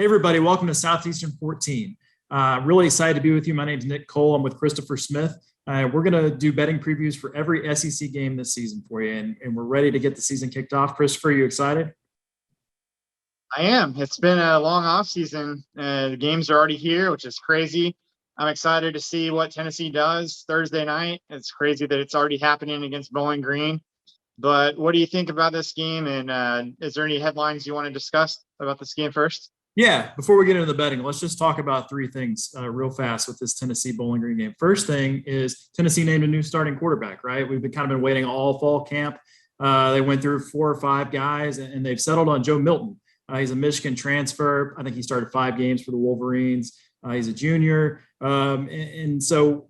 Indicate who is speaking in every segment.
Speaker 1: Hey, everybody, welcome to Southeastern 14. Really excited to be with you. My name is Nick Cole. I'm with Christopher Smith. We're going to do betting previews for every SEC game this season for you, and we're ready to get the season kicked off. Christopher, are you excited?
Speaker 2: I am. It's been a long off season. The games are already here, which is crazy. I'm excited to see what Tennessee does Thursday night. It's crazy that it's already happening against Bowling Green. But what do you think about this game? And is there any headlines you want to discuss about this game first?
Speaker 1: Yeah, before we get into the betting, let's just talk about three things real fast with this Tennessee Bowling Green game. First thing is Tennessee named a new starting quarterback, right? We've been kind of been waiting all fall camp. They went through 4 or 5 guys, and they've settled on Joe Milton. He's a Michigan transfer. I think he started 5 games for the Wolverines. He's a junior. And so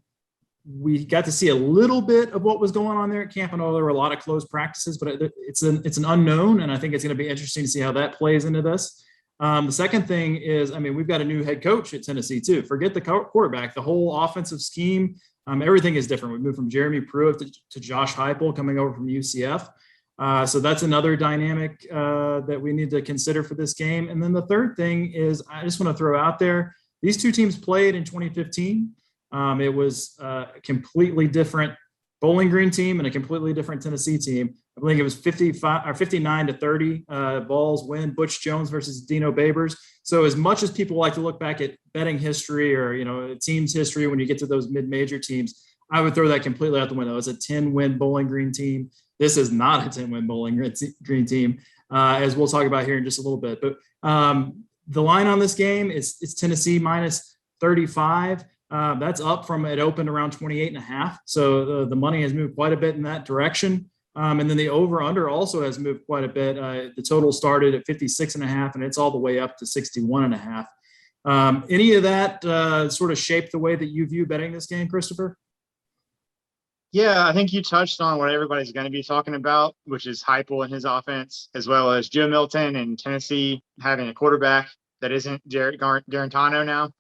Speaker 1: we got to see a little bit of what was going on there at camp. I know there were a lot of closed practices, but it's an unknown, and I think it's going to be interesting to see how that plays into this. The second thing is, we've got a new head coach at Tennessee too. Forget the quarterback, the whole offensive scheme, everything is different. We moved from Jeremy Pruitt to Josh Heupel coming over from UCF. So that's another dynamic that we need to consider for this game. And then the third thing is, I just want to throw out there, these two teams played in 2015. It was a completely different Bowling Green team and a completely different Tennessee team. I think it was 55 or 59-30 balls win. Butch Jones versus Dino Babers. So as much as people like to look back at betting history or teams history when you get to those mid-major teams, I would throw that completely out the window. It's a 10-win Bowling Green team. This is not a 10-win Bowling Green team, as we'll talk about here in just a little bit. But the line on this game is Tennessee minus 35. That's up from it opened around 28.5. So the money has moved quite a bit in that direction. And then the over-under also has moved quite a bit. The total started at 56.5, and it's all the way up to 61.5. Any of that sort of shaped the way that you view betting this game, Christopher?
Speaker 2: Yeah, I think you touched on what everybody's going to be talking about, which is Heupel and his offense, as well as Joe Milton and Tennessee having a quarterback that isn't Jarrett Garantano now.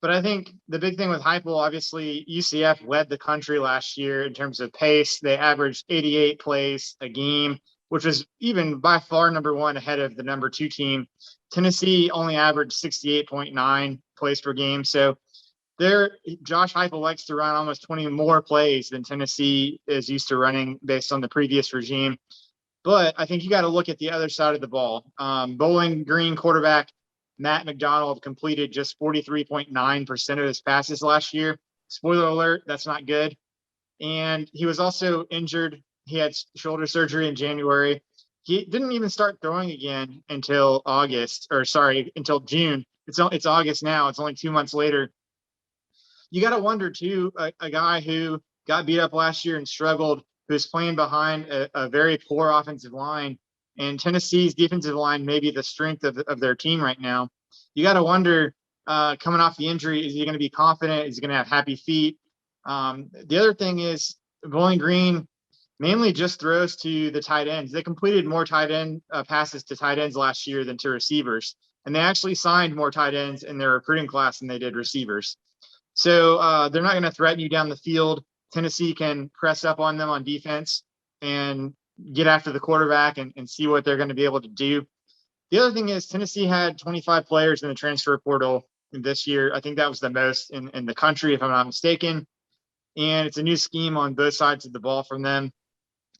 Speaker 2: But I think the big thing with Heupel, obviously, UCF led the country last year in terms of pace. They averaged 88 plays a game, which was even by far number one ahead of the number 2 team. Tennessee only averaged 68.9 plays per game. So Josh Heupel likes to run almost 20 more plays than Tennessee is used to running based on the previous regime. But I think you got to look at the other side of the ball. Bowling Green quarterback Matt McDonald completed just 43.9% of his passes last year. Spoiler alert, that's not good. And he was also injured. He had shoulder surgery in January. He didn't even start throwing again until until June. It's August now. It's only 2 months later. You got to wonder, too, a guy who got beat up last year and struggled, who's playing behind a very poor offensive line. And Tennessee's defensive line may be the strength of their team right now. You got to wonder, coming off the injury, is he going to be confident? Is he going to have happy feet? The other thing is Bowling Green mainly just throws to the tight ends. They completed more tight end passes to tight ends last year than to receivers. And they actually signed more tight ends in their recruiting class than they did receivers. So they're not going to threaten you down the field. Tennessee can press up on them on defense and get after the quarterback and see what they're going to be able to do. The other thing is Tennessee had 25 players in the transfer portal this year. I think that was the most in the country, if I'm not mistaken. And it's a new scheme on both sides of the ball from them.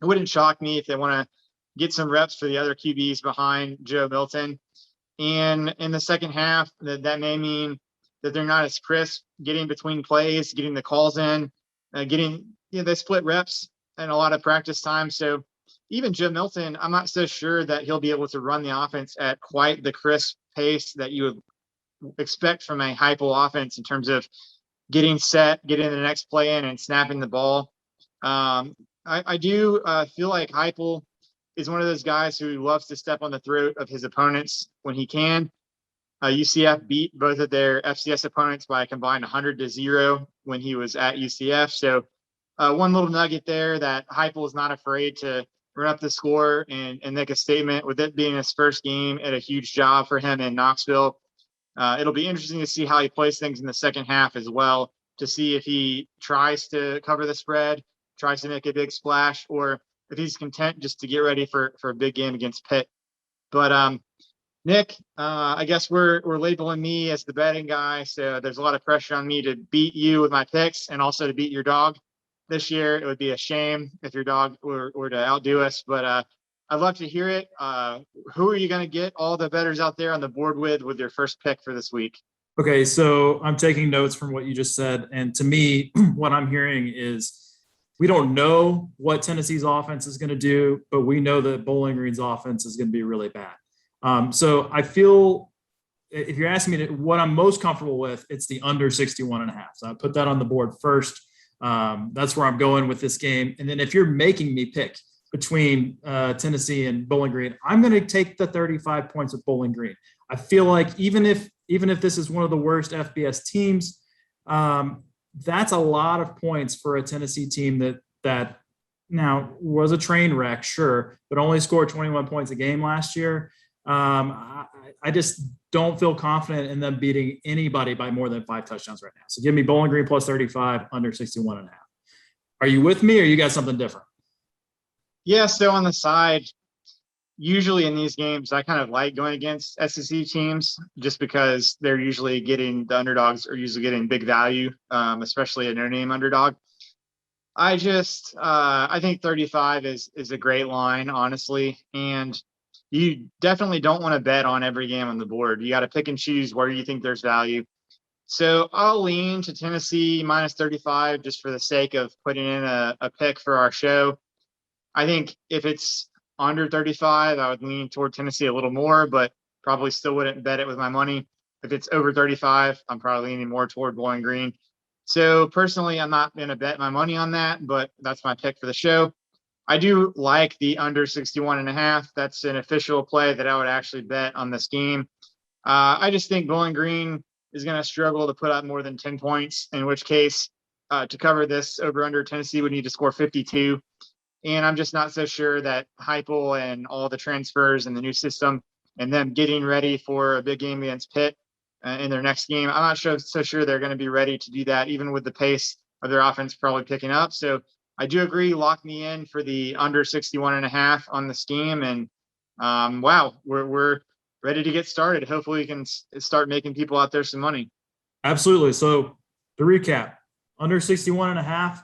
Speaker 2: It wouldn't shock me if they want to get some reps for the other QBs behind Joe Milton. And in the second half, that may mean that they're not as crisp getting between plays, getting the calls in, they split reps and a lot of practice time. So even Joe Milton, I'm not so sure that he'll be able to run the offense at quite the crisp pace that you would expect from a Heupel offense in terms of getting set, getting the next play in, and snapping the ball. I do feel like Heupel is one of those guys who loves to step on the throat of his opponents when he can. UCF beat both of their FCS opponents by a combined 100-0 when he was at UCF. So one little nugget there that Heupel is not afraid to run up the score and make a statement with it being his first game at a huge job for him in Knoxville. It'll be interesting to see how he plays things in the second half as well, to see if he tries to cover the spread, tries to make a big splash, or if he's content just to get ready for a big game against Pitt. But Nick, I guess we're labeling me as the betting guy, so there's a lot of pressure on me to beat you with my picks and also to beat your dog this year. It would be a shame if your dog were to outdo us, but I'd love to hear it. Who are you going to get all the bettors out there on the board with your first pick for this week?
Speaker 1: Okay, so I'm taking notes from what you just said. And to me, what I'm hearing is we don't know what Tennessee's offense is going to do, but we know that Bowling Green's offense is going to be really bad. So I feel if you're asking me what I'm most comfortable with, it's the under 61 and a half. So I put that on the board first. That's where I'm going with this game. And then if you're making me pick between Tennessee and Bowling Green, I'm going to take the 35 points with Bowling Green. I feel like even if this is one of the worst FBS teams, that's a lot of points for a Tennessee team that now was a train wreck, sure, but only scored 21 points a game last year. I just don't feel confident in them beating anybody by more than 5 touchdowns right now. So give me Bowling Green plus 35, under 61 and a half. Are you with me or you got something different?
Speaker 2: Yeah, so on the side, usually in these games, I kind of like going against SEC teams just because the underdogs are usually getting big value, especially a no-name underdog. I think 35 is a great line, honestly. And you definitely don't want to bet on every game on the board. You got to pick and choose where you think there's value. So I'll lean to Tennessee minus 35 just for the sake of putting in a pick for our show. I think if it's under 35, I would lean toward Tennessee a little more, but probably still wouldn't bet it with my money. If it's over 35, I'm probably leaning more toward Bowling Green. So personally, I'm not going to bet my money on that, but that's my pick for the show. I do like the under 61 and a half. That's an official play that I would actually bet on this game. I just think Bowling Green is going to struggle to put up more than 10 points, in which case to cover this over under Tennessee would need to score 52. And I'm just not so sure that Heupel and all the transfers and the new system and them getting ready for a big game against Pitt in their next game, I'm not so sure they're going to be ready to do that, even with the pace of their offense probably picking up. So I do agree. Lock me in for the under 61 and a half on this game. And wow, we're ready to get started. Hopefully we can start making people out there some money.
Speaker 1: Absolutely. So to recap, under 61 and a half,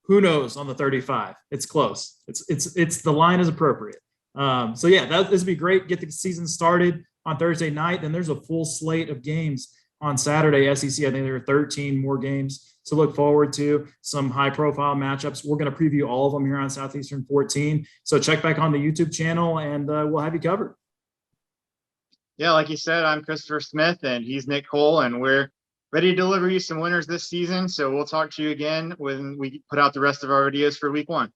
Speaker 1: who knows on the 35? It's close. It's the line is appropriate. So yeah, this would be great. Get the season started on Thursday night. Then there's a full slate of games on Saturday. SEC, I think there are 13 more games to look forward to, some high profile matchups. We're going to preview all of them here on Southeastern 14. So check back on the YouTube channel and we'll have you covered.
Speaker 2: Yeah, like you said, I'm Christopher Smith and he's Nick Cole, and we're ready to deliver you some winners this season. So we'll talk to you again when we put out the rest of our videos for week 1.